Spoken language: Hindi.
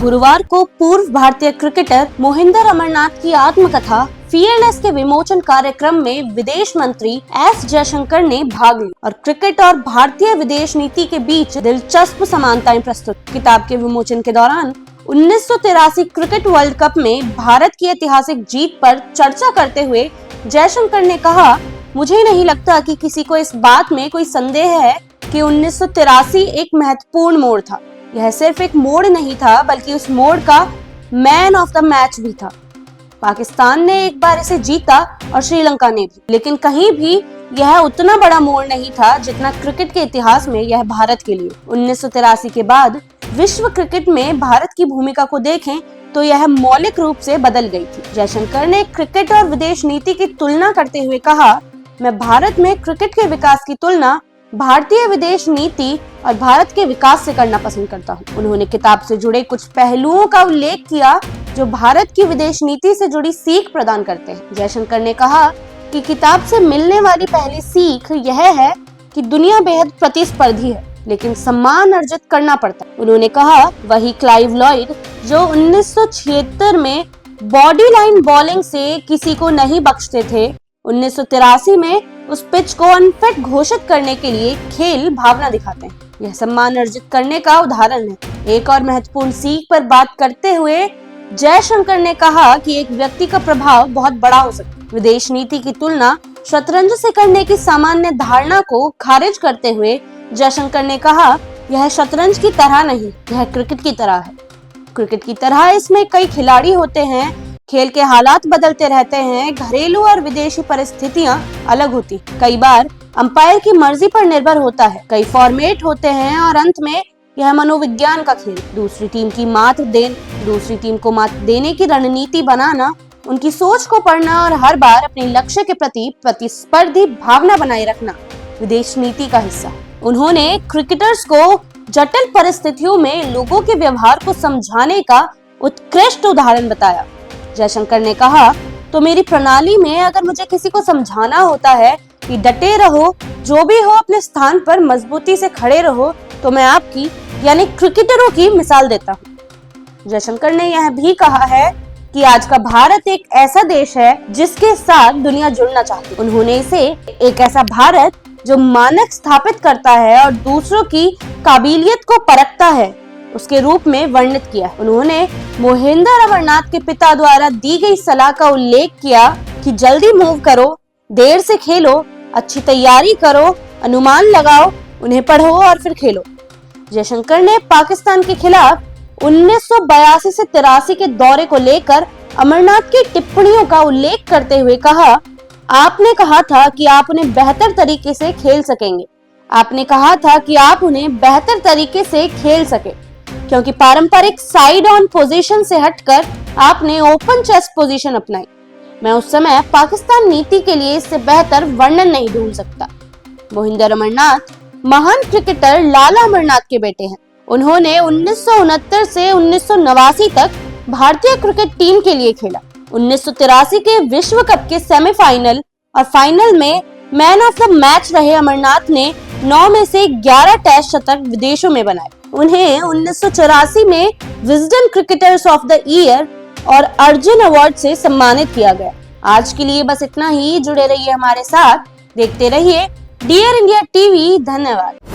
गुरुवार को पूर्व भारतीय क्रिकेटर मोहिंदर अमरनाथ की आत्मकथा फीयरनेस के विमोचन कार्यक्रम में विदेश मंत्री एस जयशंकर ने भाग लिया और क्रिकेट और भारतीय विदेश नीति के बीच दिलचस्प समानताएं प्रस्तुत। किताब के विमोचन के दौरान 1983 क्रिकेट वर्ल्ड कप में भारत की ऐतिहासिक जीत पर चर्चा करते हुए जयशंकर ने कहा, मुझे नहीं लगता कि किसी को इस बात में कोई संदेह है कि 1983 एक महत्वपूर्ण मोड़ था। यह सिर्फ एक मोड़ नहीं था बल्कि उस मोड़ का मैन ऑफ द मैच भी था। पाकिस्तान ने एक बार इसे जीता और श्रीलंका ने भी, लेकिन कहीं भी यह उतना बड़ा मोड़ नहीं था जितना क्रिकेट के इतिहास में यह भारत के लिए। 1983 के बाद विश्व क्रिकेट में भारत की भूमिका को देखें तो यह मौलिक रूप से बदल गई थी। जयशंकर ने क्रिकेट और विदेश नीति की तुलना करते हुए कहा, मैं भारत में क्रिकेट के विकास की तुलना भारतीय विदेश नीति और भारत के विकास से करना पसंद करता हूँ। उन्होंने किताब से जुड़े कुछ पहलुओं का उल्लेख किया जो भारत की विदेश नीति से जुड़ी सीख प्रदान करते हैं। जयशंकर ने कहा कि किताब से मिलने वाली पहली सीख यह है कि दुनिया बेहद प्रतिस्पर्धी है, लेकिन सम्मान अर्जित करना पड़ता है। उन्होंने कहा, वही क्लाइव लॉयड जो 1976 में बॉडी लाइन बॉलिंग से किसी को नहीं बख्शते थे, 1983 में उस पिच को अनफिट घोषित करने के लिए खेल भावना दिखाते हैं। यह सम्मान अर्जित करने का उदाहरण है। एक और महत्वपूर्ण सीख पर बात करते हुए जयशंकर ने कहा कि एक व्यक्ति का प्रभाव बहुत बड़ा हो सकता है। विदेश नीति की तुलना शतरंज से करने की सामान्य धारणा को खारिज करते हुए जयशंकर ने कहा, यह शतरंज की तरह नहीं, यह क्रिकेट की तरह है। क्रिकेट की तरह इसमें कई खिलाड़ी होते हैं, खेल के हालात बदलते रहते हैं, घरेलू और विदेशी परिस्थितियां अलग होती। कई बार अंपायर की मर्जी पर निर्भर होता है, कई फॉर्मेट होते हैं और अंत में यह मनोविज्ञान का खेल। दूसरी टीम को मात देने की रणनीति बनाना, उनकी सोच को पढ़ना और हर बार अपने लक्ष्य के प्रति प्रतिस्पर्धी भावना बनाए रखना विदेश नीति का हिस्सा है। उन्होंने क्रिकेटर्स को जटिल परिस्थितियों में लोगों के व्यवहार को समझाने का उत्कृष्ट उदाहरण बताया। जयशंकर ने कहा, तो मेरी प्रणाली में अगर मुझे किसी को समझाना होता है कि डटे रहो, जो भी हो अपने स्थान पर मजबूती से खड़े रहो, तो मैं आपकी यानी क्रिकेटरों की मिसाल देता हूँ। जयशंकर ने यह भी कहा है कि आज का भारत एक ऐसा देश है जिसके साथ दुनिया जुड़ना चाहती है। उन्होंने इसे एक ऐसा भारत जो मानक स्थापित करता है और दूसरों की काबिलियत को परखता है उसके रूप में वर्णित किया। उन्होंने मोहिंदर अमरनाथ के पिता द्वारा दी गई सलाह का उल्लेख किया कि जल्दी मूव करो, देर से खेलो, अच्छी तैयारी करो, अनुमान लगाओ, उन्हें पढ़ो और फिर खेलो। जयशंकर ने पाकिस्तान के खिलाफ 1982 से 83 के दौरे को लेकर अमरनाथ की टिप्पणियों का उल्लेख करते हुए कहा, आपने कहा था कि आप उन्हें बेहतर तरीके से खेल सकेंगे। आपने कहा था कि आप उन्हें बेहतर तरीके से खेल सके, क्योंकि पारंपरिक साइड ऑन पोजीशन से हटकर आपने ओपन चेस्ट पोजीशन अपनाई। मैं उस समय पाकिस्तान नीति के लिए इससे बेहतर वर्णन नहीं ढूंढ सकता। मोहिंदर अमरनाथ महान क्रिकेटर लाला अमरनाथ के बेटे हैं। उन्होंने 1969 से 1989 तक भारतीय क्रिकेट टीम के लिए खेला। 1983 के विश्व कप के सेमीफाइनल और फाइनल में मैन ऑफ द मैच रहे अमरनाथ ने 9 में से 11 टेस्ट शतक विदेशों में बनाए। उन्हें 1984 में Wisden cricketers of the year और अर्जुन अवार्ड से सम्मानित किया गया। आज के लिए बस इतना ही। जुड़े रहिए हमारे साथ, देखते रहिए डियर इंडिया टीवी। धन्यवाद।